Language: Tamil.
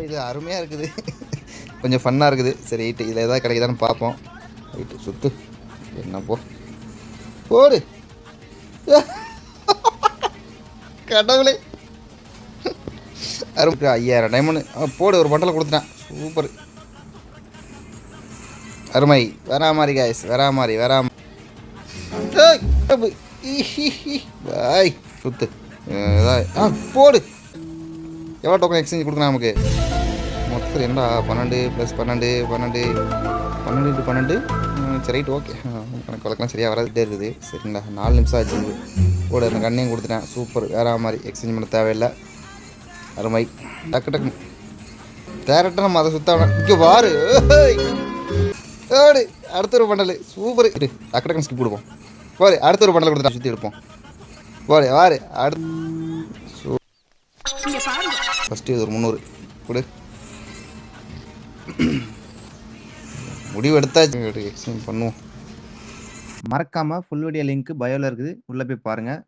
இது அருமையாக இருக்குது. கொஞ்சம் ஃபன்னாக இருக்குது. சரி ரைட்டு, இதில் எதாவது கிடைக்குதான்னு பார்ப்போம். ரைட்டு சுற்று என்ன போடு. கடவுளே, அருமை. 5000 டைமண்ட் போடு. ஒரு பண்டலை கொடுத்துட்டேன். சூப்பர், அருமை. வரா மாதிரி காய்ஸ், வரா மாதிரி பாய் சுத்து. போடு. எவ்வளோ டோக்கன் எக்ஸ்சேஞ்ச் கொடுக்கணும் நமக்கு? மொத்தத்தில் என்னடா 12 + 12 12 12 × 12. சரி ரைட், ஓகே. கணக்கு வழக்கெல்லாம் சரியாக வராதுட்டே இருக்குது. சரிங்களா, 4 நிமிஷம் ஆச்சு. கூட இந்த கண்ணையும் கொடுத்துட்டேன். சூப்பர், வேற மாதிரி எக்ஸ்சேஞ்ச் பண்ண தேவையில்லை. அருமை. டக்கு டக்கு டேரக்டாக நம்ம அதை சுற்ற இங்கே வாரு. ஓடு. அடுத்த ஒரு பண்டல். சூப்பர். டக்கு டக்குன்னு ஸ்கிப் கொடுப்போம். வாரு, அடுத்த ஒரு பண்டல் கொடுத்துட்டா சுற்றி எடுப்போம். வாரு வாரு. அடுத்து ஃபஸ்ட்டு இது ஒரு 300 கொடு. முடிவு எடுத்தாச்சு, எக்ஸ்சேஞ்ச் பண்ணுவோம். மறக்காமல் ஃபுல் வீடியோ லிங்க் பயோவில் இருக்குது, உள்ளே போய் பாருங்கள்.